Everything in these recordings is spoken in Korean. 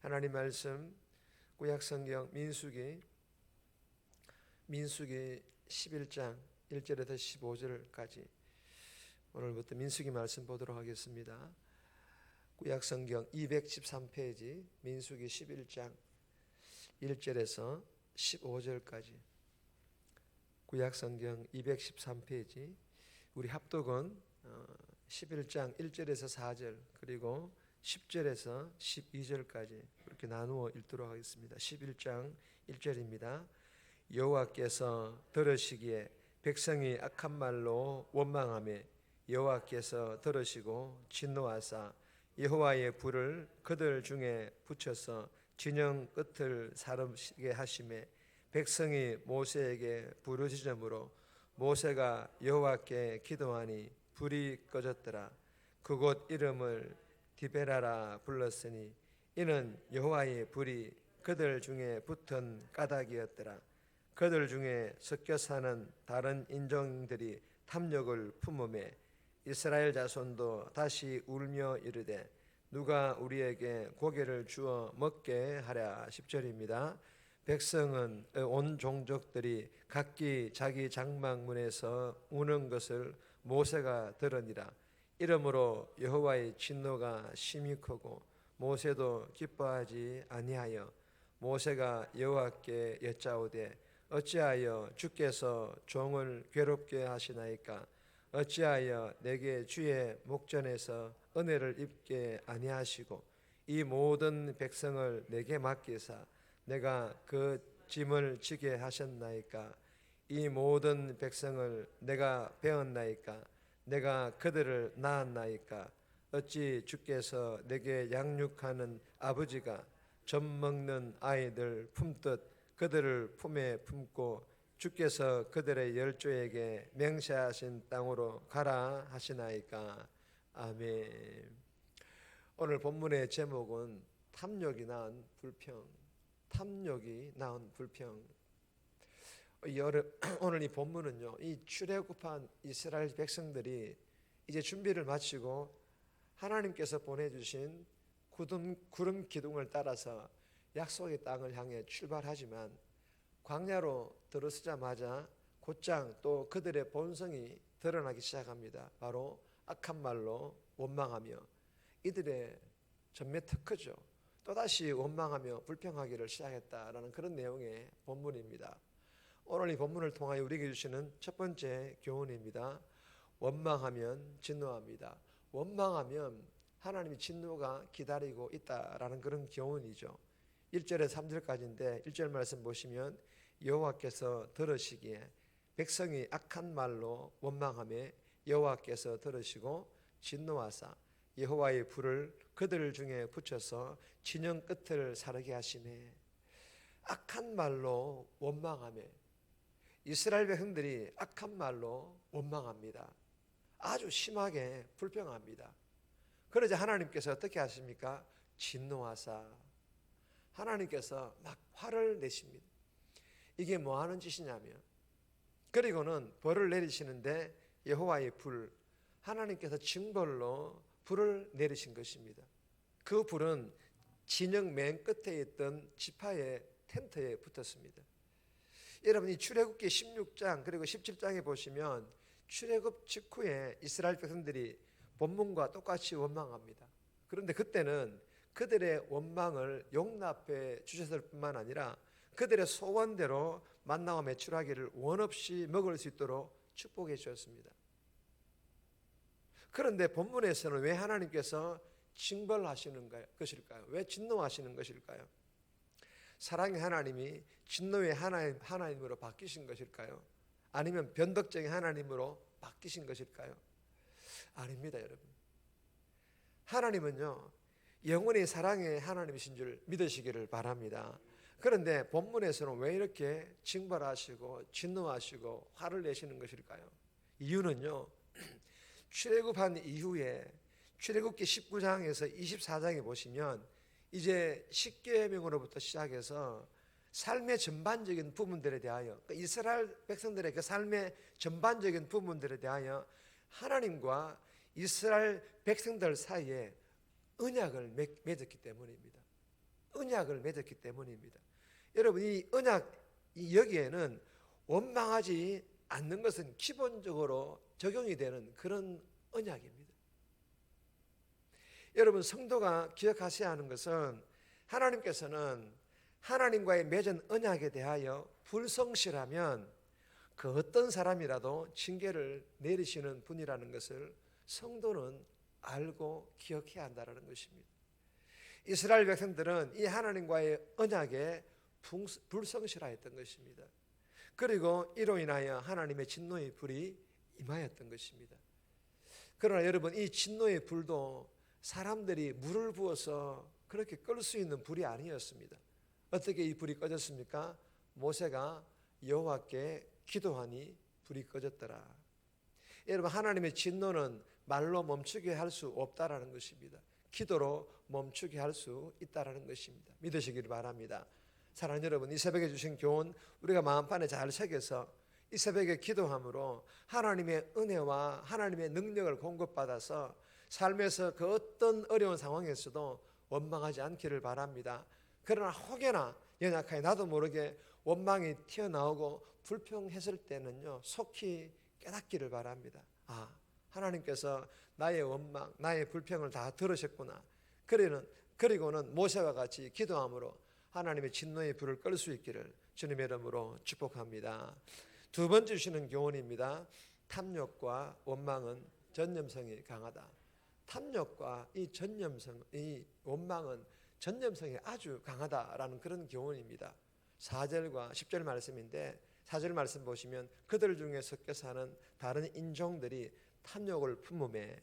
하나님 말씀 구약성경 민수기 11장 1절에서 15절까지 오늘부터 민수기 말씀 보도록 하겠습니다. 구약성경 213페이지 민수기 11장 1절에서 15절까지 구약성경 213페이지 우리 합독은 11장 1절에서 4절 그리고 10절에서 12절까지 이렇게 나누어 읽도록 하겠습니다. 11장 1절입니다. 여호와께서 들으시기에 백성이 악한 말로 원망하며 여호와께서 들으시고 진노하사 여호와의 불을 그들 중에 붙여서 진영 끝을 사르게 하시매 백성이 모세에게 부르짖음으로 모세가 여호와께 기도하니 불이 꺼졌더라. 그곳 이름을 디베라라 불렀으니 이는 여호와의 불이 그들 중에 붙은 까닭이었더라. 그들 중에 섞여 사는 다른 인종들이 탐욕을 품음에 이스라엘 자손도 다시 울며 이르되 누가 우리에게 고기를 주어 먹게 하랴. 10절입니다. 백성은 온 종족들이 각기 자기 장막문에서 우는 것을 모세가 들으니라. 이러므로 여호와의 진노가 심히 크고 모세도 기뻐하지 아니하여 모세가 여호와께 여짜오되 어찌하여 주께서 종을 괴롭게 하시나이까? 어찌하여 내게 주의 목전에서 은혜를 입게 아니하시고 이 모든 백성을 내게 맡기사 내가 그 짐을 지게 하셨나이까? 이 모든 백성을 내가 배웠나이까? 내가 그들을 낳았나이까? 어찌 주께서 내게 양육하는 아버지가 젖 먹는 아이들 품듯 그들을 품에 품고 주께서 그들의 열조에게 맹세하신 땅으로 가라 하시나이까? 아멘. 오늘 본문의 제목은 탐욕이 낳은 불평. 탐욕이 낳은 불평. 오늘 이 본문은요, 이 출애굽한 이스라엘 백성들이 이제 준비를 마치고 하나님께서 보내주신 구름 기둥을 따라서 약속의 땅을 향해 출발하지만 광야로 들어서자마자 곧장 또 그들의 본성이 드러나기 시작합니다. 바로 악한 말로 원망하며 이들의 전매 특허죠. 또다시 원망하며 불평하기를 시작했다라는 그런 내용의 본문입니다. 오늘 이 본문을 통하여 우리에게 주시는 첫 번째 교훈입니다. 원망하면 진노합니다. 원망하면 하나님의 진노가 기다리고 있다라는 그런 교훈이죠. 1절에서 3절까지인데 1절 말씀 보시면 여호와께서 들으시기에 백성이 악한 말로 원망하며 여호와께서 들으시고 진노하사 여호와의 불을 그들 중에 붙여서 진영 끝을 사르게 하시매. 악한 말로 원망하며 이스라엘 백성들이 악한 말로 원망합니다. 아주 심하게 불평합니다. 그러자 하나님께서 어떻게 하십니까? 진노하사 하나님께서 막 화를 내십니다. 이게 뭐 하는 짓이냐면 그리고는 벌을 내리시는데 여호와의 불 하나님께서 징벌로 불을 내리신 것입니다. 그 불은 진영 맨 끝에 있던 지파의 텐트에 붙었습니다. 여러분 이 출애굽기 16장 그리고 17장에 보시면 출애굽 직후에 이스라엘 백성들이 본문과 똑같이 원망합니다. 그런데 그때는 그들의 원망을 용납해 주셨을 뿐만 아니라 그들의 소원대로 만나와 매출하기를 원없이 먹을 수 있도록 축복해 주셨습니다. 그런데 본문에서는 왜 하나님께서 징벌하시는 것일까요? 왜 진노하시는 것일까요? 사랑의 하나님이 진노의 하나님으로 바뀌신 것일까요? 아니면 변덕적인 하나님으로 바뀌신 것일까요? 아닙니다, 여러분. 하나님은요, 영원히 사랑의 하나님이신 줄 믿으시기를 바랍니다. 그런데 본문에서는 왜 이렇게 징벌하시고 진노하시고 화를 내시는 것일까요? 이유는요, 출애굽한 이후에 출애굽기 19장에서 24장에 보시면 이제 십계명으로부터 시작해서 삶의 전반적인 부분들에 대하여 이스라엘 백성들의 그 삶의 전반적인 부분들에 대하여 하나님과 이스라엘 백성들 사이에 언약을 맺었기 때문입니다. 언약을 맺었기 때문입니다. 여러분, 이 언약 여기에는 원망하지 않는 것은 기본적으로 적용이 되는 그런 언약입니다. 여러분, 성도가 기억하셔야 하는 것은 하나님께서는 하나님과의 맺은 언약에 대하여 불성실하면 그 어떤 사람이라도 징계를 내리시는 분이라는 것을 성도는 알고 기억해야 한다는 것입니다. 이스라엘 백성들은 이 하나님과의 언약에 불성실하였던 것입니다. 그리고 이로 인하여 하나님의 진노의 불이 임하였던 것입니다. 그러나 여러분, 이 진노의 불도 사람들이 물을 부어서 그렇게 끌 수 있는 불이 아니었습니다. 어떻게 이 불이 꺼졌습니까? 모세가 여호와께 기도하니 불이 꺼졌더라. 여러분, 하나님의 진노는 말로 멈추게 할 수 없다라는 것입니다. 기도로 멈추게 할 수 있다라는 것입니다. 믿으시기를 바랍니다. 사랑하는 여러분, 이 새벽에 주신 교훈 우리가 마음판에 잘 새겨서 이 새벽에 기도함으로 하나님의 은혜와 하나님의 능력을 공급받아서 삶에서 그 어떤 어려운 상황에서도 원망하지 않기를 바랍니다. 그러나 혹여나 연약하게 나도 모르게 원망이 튀어나오고 불평했을 때는요, 속히 깨닫기를 바랍니다. 하나님께서 나의 원망, 나의 불평을 다 들으셨구나. 그리고는 모세와 같이 기도함으로 하나님의 진노의 불을 끌 수 있기를 주님의 이름으로 축복합니다. 두 번째 주시는 교훈입니다. 탐욕과 원망은 전념성이 강하다. 탐욕과 이 원망은 전념성이 아주 강하다라는 그런 교훈입니다. 4절과 10절 말씀인데 4절 말씀 보시면 그들 중에 섞여 사는 다른 인종들이 탐욕을 품음에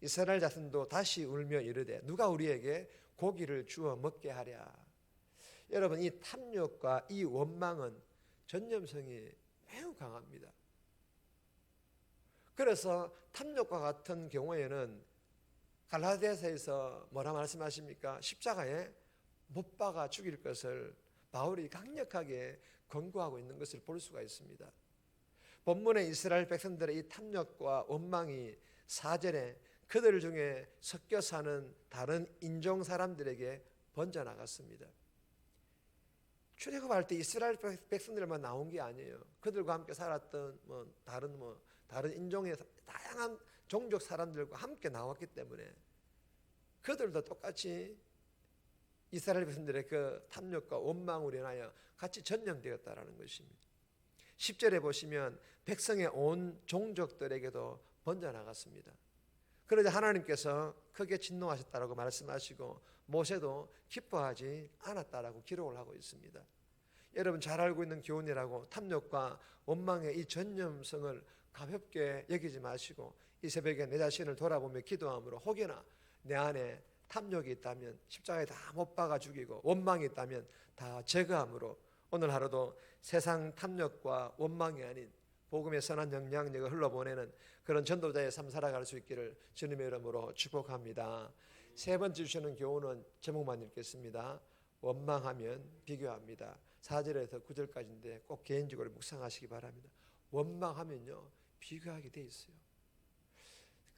이스라엘 자손도 다시 울며 이르되 누가 우리에게 고기를 주어 먹게 하랴. 여러분, 이 탐욕과 이 원망은 전념성이 매우 강합니다. 그래서 탐욕과 같은 경우에는 갈라디아서에서 뭐라 말씀하십니까? 십자가에 못 박아 죽일 것을 바울이 강력하게 권고하고 있는 것을 볼 수가 있습니다. 본문의 이스라엘 백성들의 이 탐욕과 원망이 4절에 그들 중에 섞여 사는 다른 인종 사람들에게 번져나갔습니다. 출애굽할 때 이스라엘 백성들만 나온 게 아니에요. 그들과 함께 살았던 다른 인종의 다양한 종족 사람들과 함께 나왔기 때문에 그들도 똑같이 이스라엘 백성들의 그 탐욕과 원망으로 인하여 같이 전염되었다라는 것입니다. 10절에 보시면 백성의 온 종족들에게도 번져나갔습니다. 그러자 하나님께서 크게 진노하셨다라고 말씀하시고 모세도 기뻐하지 않았다라고 기록을 하고 있습니다. 여러분, 잘 알고 있는 교훈이라고 탐욕과 원망의 이 전념성을 가볍게 여기지 마시고 이 새벽에 내 자신을 돌아보며 기도함으로 혹여나 내 안에 탐욕이 있다면 십자가에 다 못 박아 죽이고 원망이 있다면 다 제거함으로 오늘 하루도 세상 탐욕과 원망이 아닌 복음의 선한 영향력을 흘러보내는 그런 전도자의 삶 살아갈 수 있기를 주님의 이름으로 축복합니다. 세 번째 주시는 교훈은 제목만 읽겠습니다. 원망하면 비교합니다. 4절에서 9절까지인데 꼭 개인적으로 묵상하시기 바랍니다. 원망하면요, 비교하게 돼 있어요.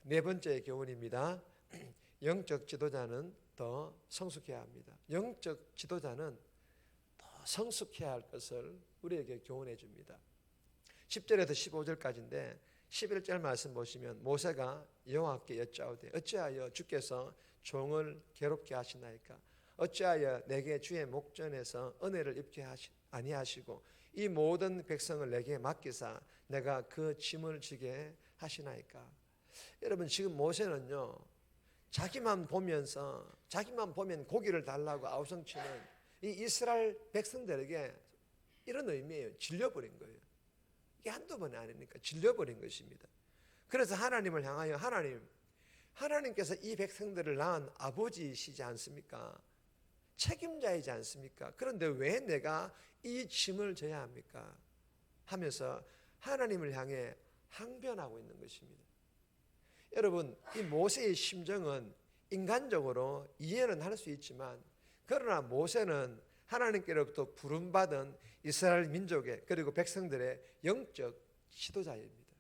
네 번째 교훈입니다. 영적 지도자는 더 성숙해야 합니다. 영적 지도자는 더 성숙해야 할 것을 우리에게 교훈해 줍니다. 10절에서 15절까지인데 11절 말씀 보시면 모세가 여호와께 여짜오되 어찌하여 주께서 종을 괴롭게 하시나이까? 어찌하여 내게 주의 목전에서 은혜를 입게 아니하시고 이 모든 백성을 내게 맡기사 내가 그 짐을 지게 하시나이까? 여러분, 지금 모세는요, 자기만 보면 고기를 달라고 아우성치는 이 이스라엘 백성들에게 이런 의미예요. 질려버린 거예요. 이게 한두 번이 아니니까 질려버린 것입니다. 그래서 하나님을 향하여 하나님께서 이 백성들을 낳은 아버지이시지 않습니까? 책임자이지 않습니까? 그런데 왜 내가 이 짐을 져야 합니까? 하면서 하나님을 향해 항변하고 있는 것입니다. 여러분, 이 모세의 심정은 인간적으로 이해는 할 수 있지만 그러나 모세는 하나님께로부터 부름받은 이스라엘 민족의 그리고 백성들의 영적 지도자입니다.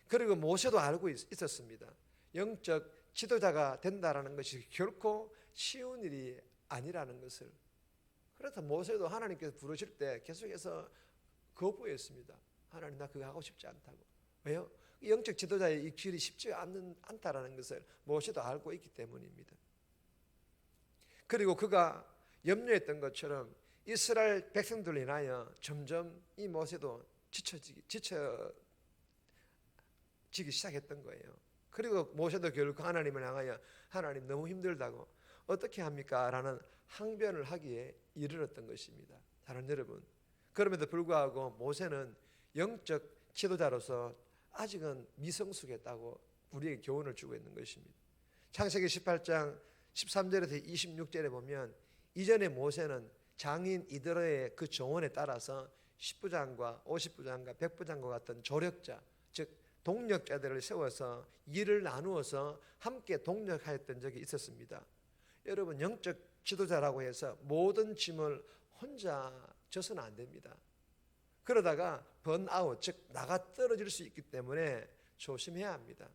그리고 모세도 알고 있었습니다. 영적 지도자가 된다는 것이 결코 쉬운 일이 아니라는 것을. 그래서 모세도 하나님께서 부르실 때 계속해서 거부했습니다. 하나님, 나 그거 하고 싶지 않다고. 왜요? 영적 지도자의 이 길이 쉽지 않다라는 것을 모세도 알고 있기 때문입니다. 그리고 그가 염려했던 것처럼 이스라엘 백성들로 인하여 점점 이 모세도 지쳐지기 시작했던 거예요. 그리고 모세도 결국 하나님을 향하여 하나님 너무 힘들다고 어떻게 합니까? 라는 항변을 하기에 이르렀던 것입니다. 사랑하는 여러분, 그럼에도 불구하고 모세는 영적 지도자로서 아직은 미성숙했다고 우리에게 교훈을 주고 있는 것입니다. 창세기 18장 13절에서 26절에 보면 이전에 모세는 장인 이드로의 그 조언에 따라서 10부장과 50부장과 100부장과 같은 조력자, 즉 동력자들을 세워서 일을 나누어서 함께 동력하였던 적이 있었습니다. 여러분, 영적 지도자라고 해서 모든 짐을 혼자 져서는 안 됩니다. 그러다가 번아웃, 즉 나가 떨어질 수 있기 때문에 조심해야 합니다.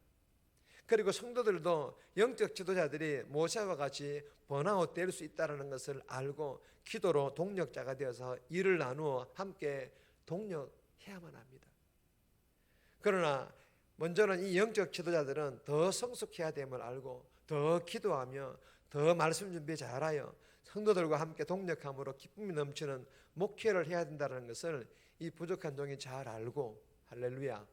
그리고 성도들도 영적 지도자들이 모세와 같이 번아웃 될 수 있다는 것을 알고 기도로 동력자가 되어서 일을 나누어 함께 동력해야만 합니다. 그러나 먼저는 이 영적 지도자들은 더 성숙해야 됨을 알고 더 기도하며 더 말씀 준비 잘하여 성도들과 함께 동력함으로 기쁨이 넘치는 목회를 해야 된다는 것을 이 부족한 종이 잘 알고, 할렐루야,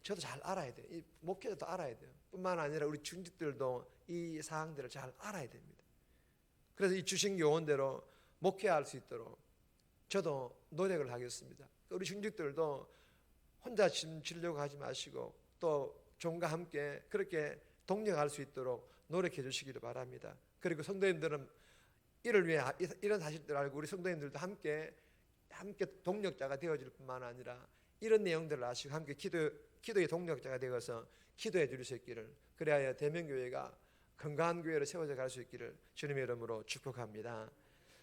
저도 잘 알아야 돼요. 이 목회자도 알아야 돼요. 뿐만 아니라 우리 중직들도 이 사항들을 잘 알아야 됩니다. 그래서 이 주신 교훈대로 목회할 수 있도록 저도 노력을 하겠습니다. 우리 중직들도 혼자 짐 지려고 하지 마시고 또 종과 함께 그렇게 동력할 수 있도록 노력해 주시기를 바랍니다. 그리고 성도님들은 이를 위해 이런 사실들을 알고 우리 성도님들도 함께 동력자가 되어질 뿐만 아니라 이런 내용들을 아시고 함께 기도의 동력자가 되어서 기도해 줄 수 있기를, 그래야 대명교회가 건강한 교회로 세워져 갈 수 있기를 주님의 이름으로 축복합니다.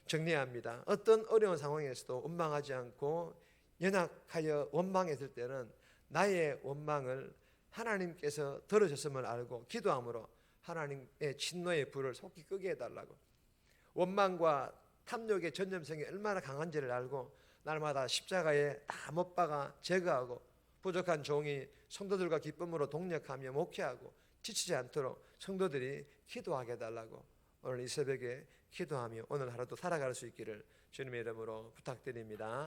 정리합니다. 어떤 어려운 상황에서도 원망하지 않고 연약하여 원망했을 때는 나의 원망을 하나님께서 들어주셨음을 알고 기도함으로 하나님의 진노의 불을 속히 끄게 해달라고, 원망과 탐욕의 전염성이 얼마나 강한지를 알고 날마다 십자가에 다 못 박아 제거하고 부족한 종이 성도들과 기쁨으로 동력하며 목회하고 지치지 않도록 성도들이 기도하게 해달라고 오늘 이 새벽에 기도하며 오늘 하루도 살아갈 수 있기를 주님의 이름으로 부탁드립니다.